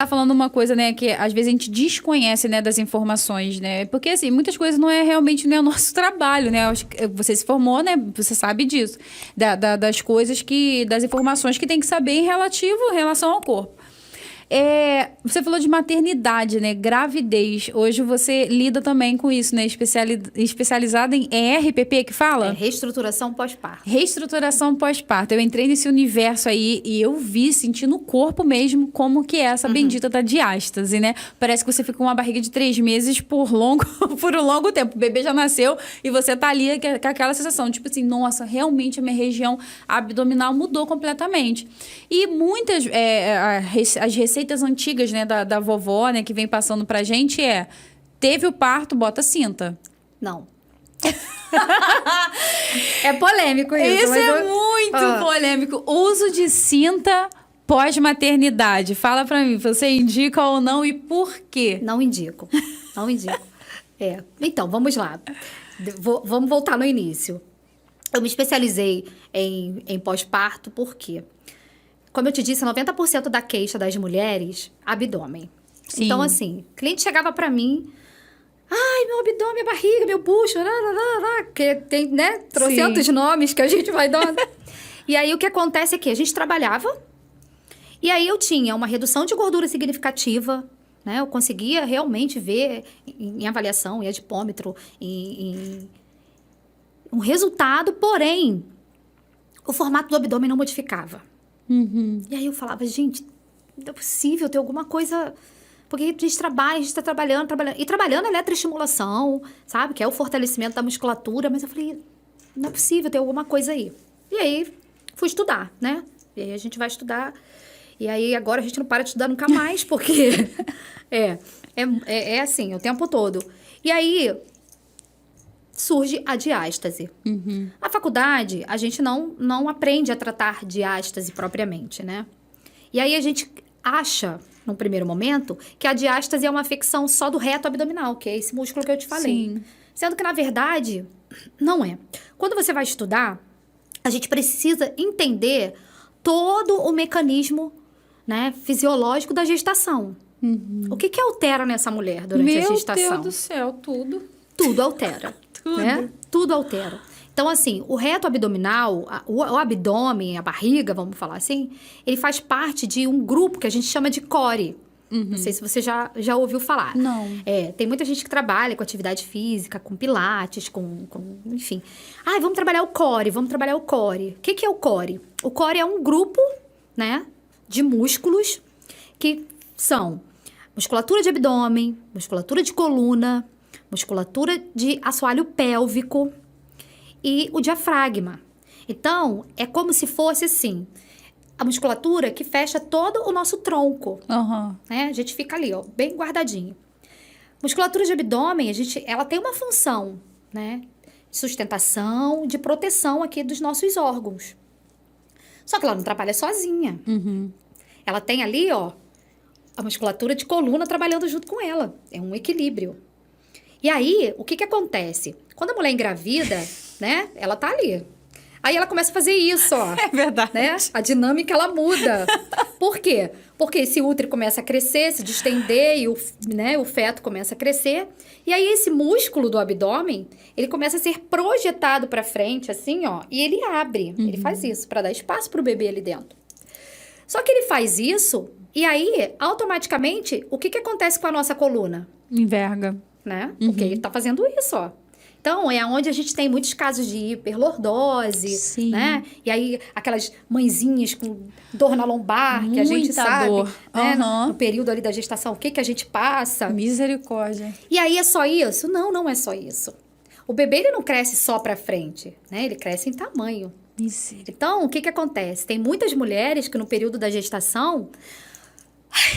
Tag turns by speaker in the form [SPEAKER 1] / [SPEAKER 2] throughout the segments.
[SPEAKER 1] Tá falando uma coisa, né, que às vezes a gente desconhece, né, das informações, né? Porque, assim, muitas coisas não é realmente o nosso trabalho, né? Acho que você se formou, né? Você sabe disso. Das coisas das informações que tem que saber em relação ao corpo. Você falou de maternidade, né? Gravidez. Hoje você lida também com isso, né? Especializada em RPP que fala?
[SPEAKER 2] Reestruturação pós-parto.
[SPEAKER 1] Reestruturação pós-parto. Eu entrei nesse universo aí e eu senti no corpo mesmo como que é essa bendita da diástase, né? Parece que você fica com uma barriga de 3 meses por um longo tempo. O bebê já nasceu e você tá ali com aquela sensação, tipo assim, nossa, realmente a minha região abdominal mudou completamente. E muitas, as receitas antigas, né, da vovó, né, que vem passando pra gente teve o parto, bota cinta.
[SPEAKER 2] Não. É polêmico isso.
[SPEAKER 1] Isso é muito polêmico. Uso de cinta pós-maternidade. Fala pra mim, você indica ou não e por quê?
[SPEAKER 2] Não indico. Não indico. Então, vamos lá. Vamos voltar no início. Eu me especializei em pós-parto porque, como eu te disse, 90% da queixa das mulheres, abdômen.
[SPEAKER 1] Sim.
[SPEAKER 2] Então, assim, cliente chegava pra mim... Ai, meu abdômen, minha barriga, meu bucho, que tem, né, trocentos nomes que a gente vai dando. E aí, o que acontece é que a gente trabalhava, e aí eu tinha uma redução de gordura significativa, né? Eu conseguia realmente ver em avaliação, em adipômetro, em um resultado, porém, o formato do abdômen não modificava. E aí eu falava, gente, não é possível ter alguma coisa... Porque a gente trabalha, a gente tá trabalhando. E trabalhando eletroestimulação, sabe? Que é o fortalecimento da musculatura. Mas eu falei, não é possível ter alguma coisa aí. E aí, fui estudar, né? E aí a gente vai estudar. E aí, agora a gente não para de estudar nunca mais, porque... é assim, o tempo todo. E aí, surge a diástase. Na faculdade, a gente não aprende a tratar diástase propriamente, né? E aí, a gente acha... num primeiro momento, que a diástase é uma afecção só do reto abdominal, que é esse músculo que eu te falei.
[SPEAKER 1] Sim.
[SPEAKER 2] Sendo que, na verdade, não é. Quando você vai estudar, a gente precisa entender todo o mecanismo, né, fisiológico da gestação. O que altera nessa mulher durante a gestação?
[SPEAKER 1] Meu Deus do céu, tudo.
[SPEAKER 2] Tudo altera.
[SPEAKER 1] Tudo.
[SPEAKER 2] Né? Tudo altera. Então, assim, o reto abdominal, o abdômen, a barriga, vamos falar assim, ele faz parte de um grupo que a gente chama de core. Não sei se você já ouviu falar.
[SPEAKER 1] Não.
[SPEAKER 2] Tem muita gente que trabalha com atividade física, com pilates, enfim. Vamos trabalhar o core, vamos trabalhar o core. O que é o core? O core é um grupo, né, de músculos que são musculatura de abdômen, musculatura de coluna, musculatura de assoalho pélvico, e o diafragma. Então, é como se fosse assim, a musculatura que fecha todo o nosso tronco. Né? A gente fica ali, ó, bem guardadinho. Musculatura de abdômen, ela tem uma função, né? De sustentação, de proteção aqui dos nossos órgãos. Só que ela não trabalha sozinha. Ela tem ali, ó, a musculatura de coluna trabalhando junto com ela. É um equilíbrio. E aí, o que acontece? Quando a mulher engravida, né? Ela tá ali. Aí ela começa a fazer isso, ó.
[SPEAKER 1] É verdade.
[SPEAKER 2] Né? A dinâmica, ela muda. Por quê? Porque esse útero começa a crescer, se distender e o feto começa a crescer. E aí esse músculo do abdômen, ele começa a ser projetado para frente, assim, ó. E ele abre. Ele faz isso para dar espaço pro bebê ali dentro. Só que ele faz isso e aí, automaticamente, o que acontece com a nossa coluna?
[SPEAKER 1] Enverga.
[SPEAKER 2] Né? Porque ele tá fazendo isso, ó. Então, é onde a gente tem muitos casos de hiperlordose,
[SPEAKER 1] Sim.
[SPEAKER 2] né? E aí, aquelas mãezinhas com dor na lombar, que a gente sabe,
[SPEAKER 1] dor.
[SPEAKER 2] né? No período ali da gestação, o que a gente passa.
[SPEAKER 1] Misericórdia.
[SPEAKER 2] E aí, é só isso? Não, não é só isso. O bebê, ele não cresce só pra frente, né? Ele cresce em tamanho.
[SPEAKER 1] Misericórdia.
[SPEAKER 2] Então, o que acontece? Tem muitas mulheres que no período da gestação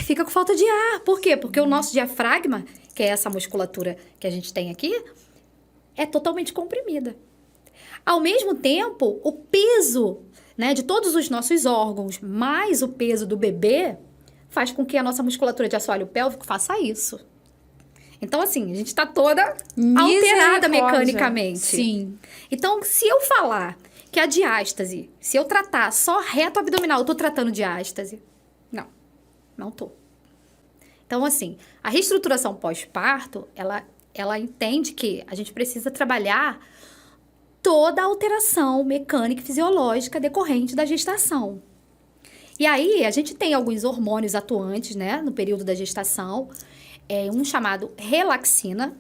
[SPEAKER 2] fica com falta de ar. Por quê? Porque o nosso diafragma, que é essa musculatura que a gente tem aqui, é totalmente comprimida. Ao mesmo tempo, o peso, né, de todos os nossos órgãos, mais o peso do bebê, faz com que a nossa musculatura de assoalho pélvico faça isso. Então, assim, a gente está toda alterada mecanicamente.
[SPEAKER 1] Sim.
[SPEAKER 2] Então, se eu falar que a diástase, se eu tratar só reto abdominal, eu tô tratando diástase? Não tô. Então, assim, a reestruturação pós-parto, ela entende que a gente precisa trabalhar toda a alteração mecânica e fisiológica decorrente da gestação. E aí, a gente tem alguns hormônios atuantes, né, no período da gestação, um chamado relaxina,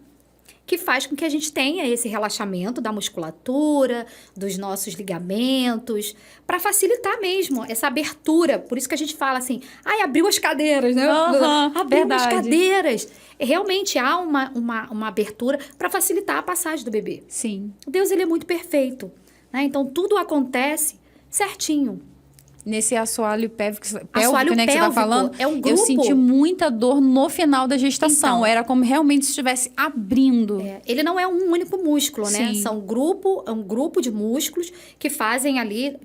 [SPEAKER 2] que faz com que a gente tenha esse relaxamento da musculatura, dos nossos ligamentos, para facilitar mesmo essa abertura. Por isso que a gente fala assim, abriu as cadeiras, né? Abriu as cadeiras. Realmente há uma abertura para facilitar a passagem do bebê.
[SPEAKER 1] Sim.
[SPEAKER 2] Deus, ele é muito perfeito, né? Então, tudo acontece certinho.
[SPEAKER 1] Nesse assoalho pélvico,
[SPEAKER 2] Assoalho
[SPEAKER 1] né, que você tá
[SPEAKER 2] pélvico
[SPEAKER 1] falando,
[SPEAKER 2] é um grupo.
[SPEAKER 1] eu senti muita dor no final da gestação.
[SPEAKER 2] Então,
[SPEAKER 1] era como realmente se estivesse abrindo.
[SPEAKER 2] Ele não é um único músculo, né?
[SPEAKER 1] Sim.
[SPEAKER 2] É um grupo de músculos que fazem ali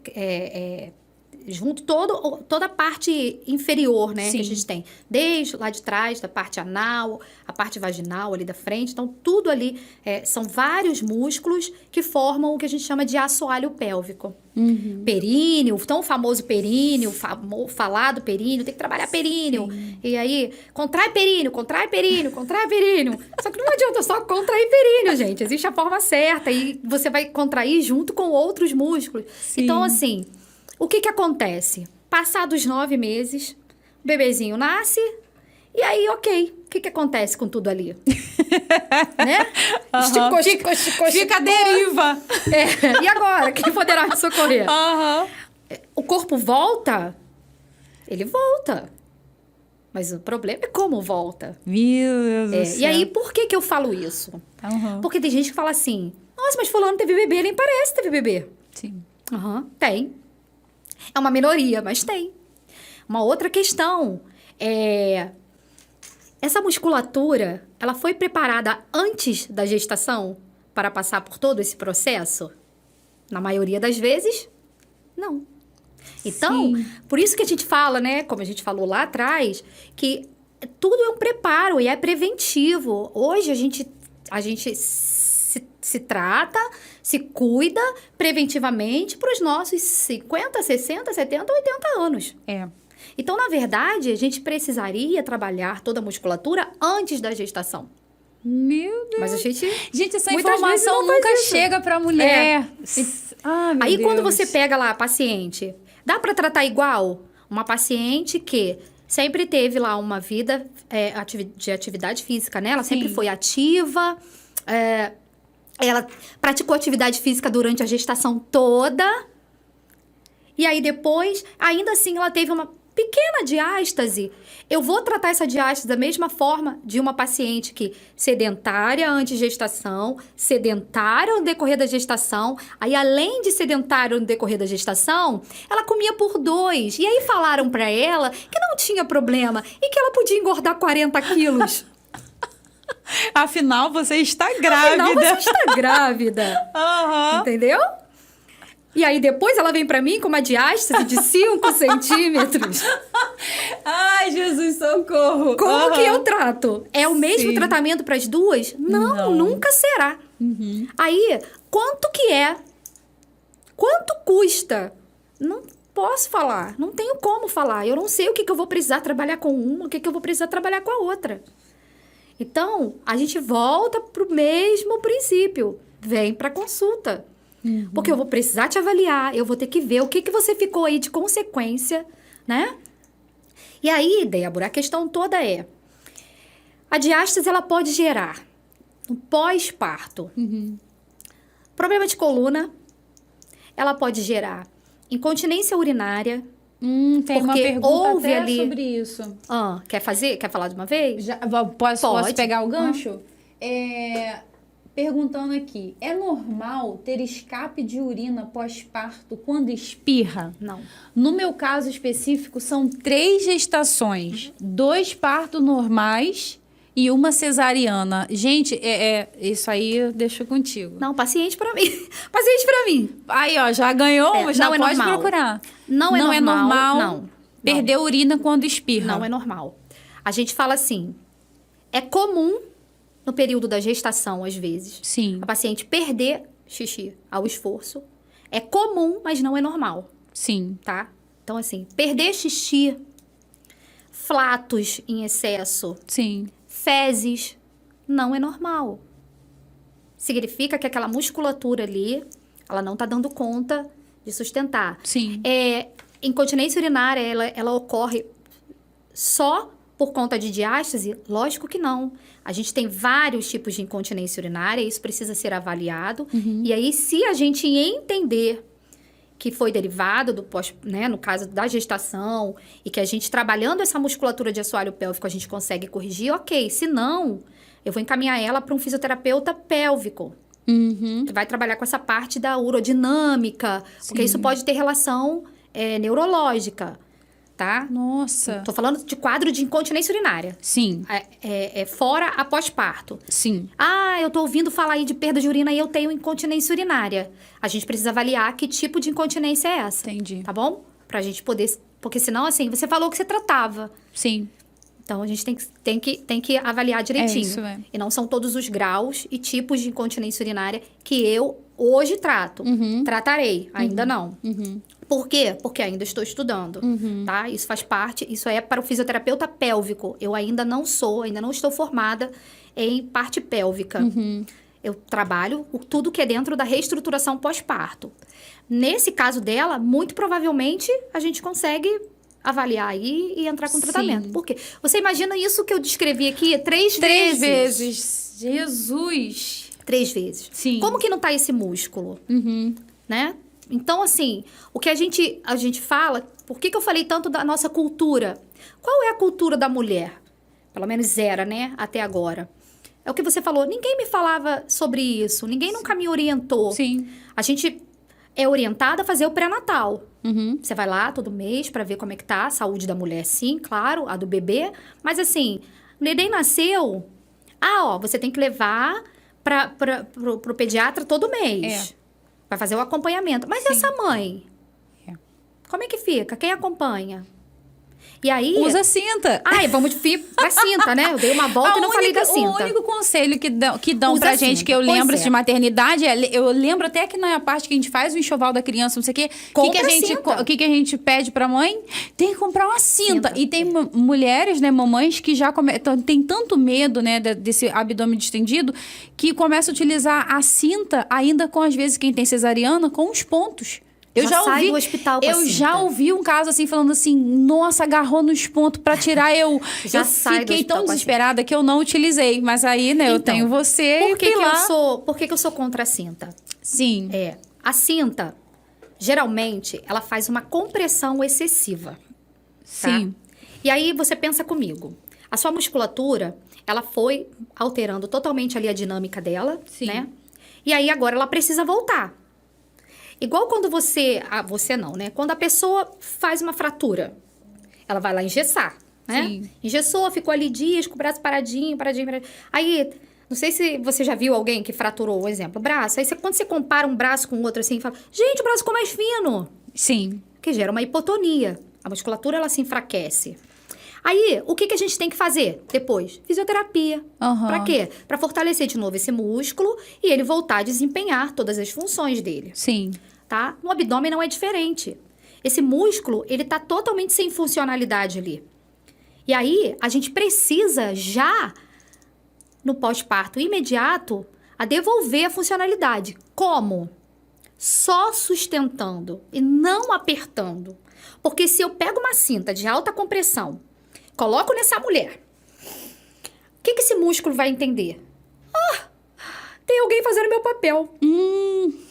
[SPEAKER 2] junto toda a parte inferior, né?
[SPEAKER 1] Sim.
[SPEAKER 2] Que a gente tem. Desde lá de trás, da parte anal, a parte vaginal ali da frente. Então, tudo ali são vários músculos que formam o que a gente chama de assoalho pélvico.
[SPEAKER 1] Uhum.
[SPEAKER 2] Períneo, tão famoso períneo, falado períneo, tem que trabalhar períneo.
[SPEAKER 1] Sim.
[SPEAKER 2] E aí, contrai períneo, contrai períneo, contrai períneo. Só que não adianta só contrair períneo, gente. Existe a forma certa e você vai contrair junto com outros músculos.
[SPEAKER 1] Sim.
[SPEAKER 2] Então, assim, o que acontece? Passados 9 meses, o bebezinho nasce e aí, ok. O que acontece com tudo ali? Né? Esticou.
[SPEAKER 1] Fica a deriva.
[SPEAKER 2] E agora? Quem poderá me socorrer?
[SPEAKER 1] Aham.
[SPEAKER 2] O corpo volta? Ele volta. Mas o problema é como volta.
[SPEAKER 1] Meu Deus do céu.
[SPEAKER 2] E aí, por que eu falo isso?
[SPEAKER 1] Uhum.
[SPEAKER 2] Porque tem gente que fala assim, nossa, mas fulano teve bebê, nem parece que teve bebê.
[SPEAKER 1] Sim.
[SPEAKER 2] Tem. É uma minoria, mas tem. Uma outra questão essa musculatura, ela foi preparada antes da gestação para passar por todo esse processo? Na maioria das vezes, não. Então,
[SPEAKER 1] Sim.
[SPEAKER 2] por isso que a gente fala, né, como a gente falou lá atrás, que tudo é um preparo e é preventivo. Hoje a gente se trata, se cuida preventivamente para os nossos 50, 60, 70, 80 anos. Então, na verdade, a gente precisaria trabalhar toda a musculatura antes da gestação.
[SPEAKER 1] Meu Deus.
[SPEAKER 2] Mas a gente...
[SPEAKER 1] Gente, essa
[SPEAKER 2] muitas vezes
[SPEAKER 1] informação
[SPEAKER 2] não faz
[SPEAKER 1] nunca
[SPEAKER 2] isso.
[SPEAKER 1] chega pra mulher. Meu
[SPEAKER 2] Aí,
[SPEAKER 1] Deus.
[SPEAKER 2] quando você pega lá a paciente, dá para tratar igual? Uma paciente que sempre teve lá uma vida de atividade física, né? Ela sempre foi ativa, ela praticou atividade física durante a gestação toda. E aí, depois, ainda assim, ela teve uma pequena diástase. Eu vou tratar essa diástase da mesma forma de uma paciente que sedentária antes de gestação, sedentária no decorrer da gestação, aí além de sedentária no decorrer da gestação, ela comia por 2. E aí falaram pra ela que não tinha problema e que ela podia engordar 40 quilos.
[SPEAKER 1] Afinal, você está grávida.
[SPEAKER 2] Afinal, você está grávida.
[SPEAKER 1] Uhum.
[SPEAKER 2] Entendeu? E aí, depois ela vem pra mim com uma diástase de 5 centímetros.
[SPEAKER 1] Ai, Jesus, socorro.
[SPEAKER 2] Como que eu trato? É o mesmo tratamento para as duas? Não, nunca será.
[SPEAKER 1] Uhum.
[SPEAKER 2] Aí, quanto que é? Quanto custa? Não posso falar. Não tenho como falar. Eu não sei o que eu vou precisar trabalhar com uma, o que eu vou precisar trabalhar com a outra. Então, a gente volta pro mesmo princípio. Vem pra consulta. Porque eu vou precisar te avaliar, eu vou ter que ver o que você ficou aí de consequência, né? E aí, Débora, a questão toda a diástase, ela pode gerar no pós-parto problema de coluna, ela pode gerar incontinência urinária.
[SPEAKER 1] Tem uma
[SPEAKER 2] porque
[SPEAKER 1] pergunta
[SPEAKER 2] houve
[SPEAKER 1] até
[SPEAKER 2] ali...
[SPEAKER 1] sobre isso.
[SPEAKER 2] Quer falar de uma vez?
[SPEAKER 1] Posso pegar o gancho? Perguntando aqui, é normal ter escape de urina pós-parto quando espirra?
[SPEAKER 2] Não.
[SPEAKER 1] No meu caso específico, são 3 gestações. 2 partos normais e uma cesariana. Gente, isso aí eu deixo contigo.
[SPEAKER 2] Não, paciente pra mim. Paciente pra mim.
[SPEAKER 1] Aí, ó, já ganhou, já
[SPEAKER 2] não
[SPEAKER 1] pode
[SPEAKER 2] normal.
[SPEAKER 1] procurar.
[SPEAKER 2] Não é normal. Não.
[SPEAKER 1] Perder urina quando espirra.
[SPEAKER 2] Não é normal. A gente fala assim, é comum no período da gestação, às vezes,
[SPEAKER 1] Sim.
[SPEAKER 2] a paciente perder xixi ao esforço. É comum, mas não é normal,
[SPEAKER 1] Sim.
[SPEAKER 2] tá? Então, assim, perder xixi flatos em excesso,
[SPEAKER 1] Sim.
[SPEAKER 2] fezes, não é normal. Significa que aquela musculatura ali, ela não está dando conta de sustentar.
[SPEAKER 1] Sim.
[SPEAKER 2] Incontinência urinária, ela ocorre só por conta de diástase? Lógico que não. A gente tem vários tipos de incontinência urinária, isso precisa ser avaliado. E aí, se a gente entender que foi derivado do pós, né, no caso da gestação, e que a gente trabalhando essa musculatura de assoalho pélvico, a gente consegue corrigir, ok. Se não, eu vou encaminhar ela para um fisioterapeuta pélvico. Que vai trabalhar com essa parte da urodinâmica, porque isso pode ter relação neurológica, tá?
[SPEAKER 1] Nossa.
[SPEAKER 2] Tô falando de quadro de incontinência urinária.
[SPEAKER 1] Sim.
[SPEAKER 2] Fora a pós-parto.
[SPEAKER 1] Sim.
[SPEAKER 2] Eu tô ouvindo falar aí de perda de urina e eu tenho incontinência urinária. A gente precisa avaliar que tipo de incontinência é essa.
[SPEAKER 1] Entendi.
[SPEAKER 2] Tá bom? Pra gente poder... Porque senão, assim, você falou que você tratava.
[SPEAKER 1] Sim.
[SPEAKER 2] Então, a gente tem que avaliar direitinho.
[SPEAKER 1] Isso,
[SPEAKER 2] E não são todos os graus e tipos de incontinência urinária que eu hoje trato. Tratarei. Ainda não. Por quê? Porque ainda estou estudando, tá? Isso faz parte, isso é para o fisioterapeuta pélvico. Eu ainda não estou formada em parte pélvica. Eu trabalho tudo que é dentro da reestruturação pós-parto. Nesse caso dela, muito provavelmente, a gente consegue avaliar aí e entrar com tratamento. Por quê? Você imagina isso que eu descrevi aqui 3 vezes.
[SPEAKER 1] Jesus!
[SPEAKER 2] 3 vezes.
[SPEAKER 1] Sim.
[SPEAKER 2] Como que não tá esse músculo? Né? Então, assim, o que a gente fala... Por que eu falei tanto da nossa cultura? Qual é a cultura da mulher? Pelo menos era, né? Até agora. É o que você falou. Ninguém me falava sobre isso. Ninguém nunca me orientou.
[SPEAKER 1] Sim.
[SPEAKER 2] A gente é orientada a fazer o pré-natal. Você vai lá todo mês para ver como é que tá a saúde da mulher, sim, claro, a do bebê. Mas, assim, o neném nasceu... você tem que levar pro pediatra todo mês. Vai fazer o acompanhamento. Mas e essa mãe? Como é que fica? Quem acompanha? E aí...
[SPEAKER 1] Usa cinta.
[SPEAKER 2] Vamos da cinta, né? Eu dei uma volta e não falei da cinta.
[SPEAKER 1] O único conselho que dão
[SPEAKER 2] Usa
[SPEAKER 1] pra
[SPEAKER 2] cinta.
[SPEAKER 1] gente, que eu lembro de maternidade, eu lembro até que na parte que a gente faz o enxoval da criança, não sei o quê, o que a gente pede pra mãe? Tem que comprar uma cinta. E tem mulheres, né, mamães, que já tem tanto medo, né, desse abdômen distendido, que começa a utilizar a cinta, ainda com, às vezes, quem tem cesariana, com os pontos. Eu já
[SPEAKER 2] sai do hospital com a cinta.
[SPEAKER 1] já ouvi um caso assim, falando assim, nossa, agarrou nos pontos pra tirar, eu fiquei tão desesperada que eu não utilizei. Mas aí, né, eu tenho você
[SPEAKER 2] por que eu sou contra a cinta?
[SPEAKER 1] Sim.
[SPEAKER 2] A cinta, geralmente, ela faz uma compressão excessiva.
[SPEAKER 1] Sim.
[SPEAKER 2] Tá? E aí, você pensa comigo. A sua musculatura, ela foi alterando totalmente ali a dinâmica dela, né? E aí, agora, ela precisa voltar. Igual quando você não, né? Quando a pessoa faz uma fratura, ela vai lá engessar, né?
[SPEAKER 1] Sim.
[SPEAKER 2] Engessou, ficou ali dias com o braço paradinho. Aí, não sei se você já viu alguém que fraturou, um exemplo, o braço. Aí, quando você compara um braço com o outro assim, fala, gente, o braço ficou mais fino.
[SPEAKER 1] Sim.
[SPEAKER 2] Que gera uma hipotonia. A musculatura, ela se enfraquece. Aí, o que a gente tem que fazer depois? Fisioterapia. Pra quê? Pra fortalecer de novo esse músculo e ele voltar a desempenhar todas as funções dele.
[SPEAKER 1] Sim.
[SPEAKER 2] Tá? No abdômen não é diferente. Esse músculo, ele tá totalmente sem funcionalidade ali. E aí, a gente precisa já, no pós-parto imediato, a devolver a funcionalidade. Como? Só sustentando e não apertando. Porque se eu pego uma cinta de alta compressão, coloco nessa mulher, o que esse músculo vai entender? Tem alguém fazendo meu papel.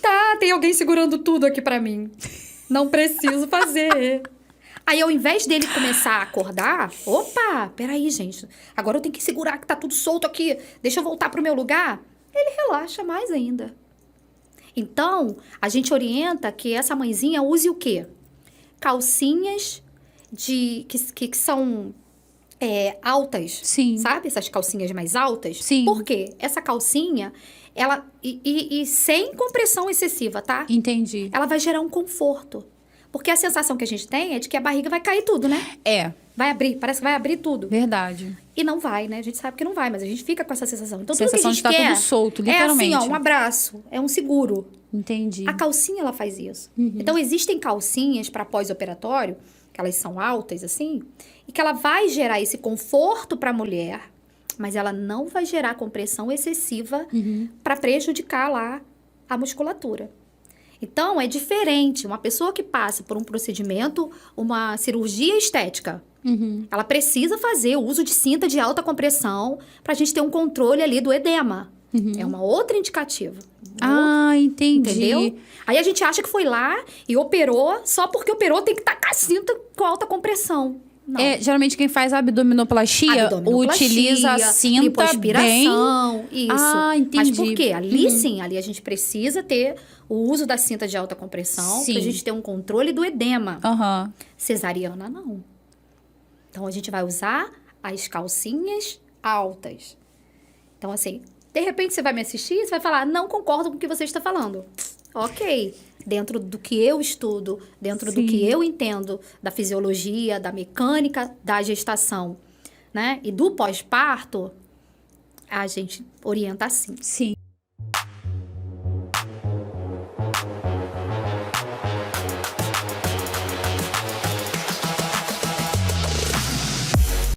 [SPEAKER 2] Tá, tem alguém segurando tudo aqui pra mim. Não preciso fazer. Aí, ao invés dele começar a acordar, opa, peraí, gente. Agora eu tenho que segurar que tá tudo solto aqui. Deixa eu voltar pro meu lugar. Ele relaxa mais ainda. Então, a gente orienta que essa mãezinha use o quê? Calcinhas que são altas.
[SPEAKER 1] Sim.
[SPEAKER 2] Sabe? Essas calcinhas mais altas.
[SPEAKER 1] Sim.
[SPEAKER 2] Por quê? Essa calcinha, ela... E sem compressão excessiva, tá?
[SPEAKER 1] Entendi.
[SPEAKER 2] Ela vai gerar um conforto. Porque a sensação que a gente tem é de que a barriga vai cair tudo, né? Vai abrir, parece que vai abrir tudo.
[SPEAKER 1] Verdade.
[SPEAKER 2] E não vai, né? A gente sabe que não vai, mas a gente fica com essa sensação. Então,
[SPEAKER 1] sensação
[SPEAKER 2] tudo que a gente
[SPEAKER 1] de estar
[SPEAKER 2] quer
[SPEAKER 1] tudo solto, literalmente.
[SPEAKER 2] É assim, ó, um abraço. É um seguro.
[SPEAKER 1] Entendi.
[SPEAKER 2] A calcinha, ela faz isso. Então, existem calcinhas para pós-operatório que elas são altas, assim, e que ela vai gerar esse conforto para a mulher, mas ela não vai gerar compressão excessiva para prejudicar lá a musculatura. Então, é diferente. Uma pessoa que passa por um procedimento, uma cirurgia estética, ela precisa fazer o uso de cinta de alta compressão para a gente ter um controle ali do edema. É uma outra indicativa.
[SPEAKER 1] Ah, entendi.
[SPEAKER 2] Entendeu? Aí a gente acha que foi lá e operou, só porque operou tem que tacar cinta com alta compressão. Não.
[SPEAKER 1] Geralmente quem faz abdominoplastia utiliza a cinta
[SPEAKER 2] lipoaspiração,
[SPEAKER 1] bem...
[SPEAKER 2] isso.
[SPEAKER 1] Ah, entendi.
[SPEAKER 2] Mas por quê? Ali sim, ali a gente precisa ter o uso da cinta de alta compressão pra gente ter um controle do edema. Cesariana, não. Então, a gente vai usar as calcinhas altas. Então, assim, de repente você vai me assistir e você vai falar, não concordo com o que você está falando. Ok. Dentro do que eu estudo, dentro do que eu entendo da fisiologia, da mecânica da gestação, né? E do pós-parto, a gente orienta assim.
[SPEAKER 1] Sim.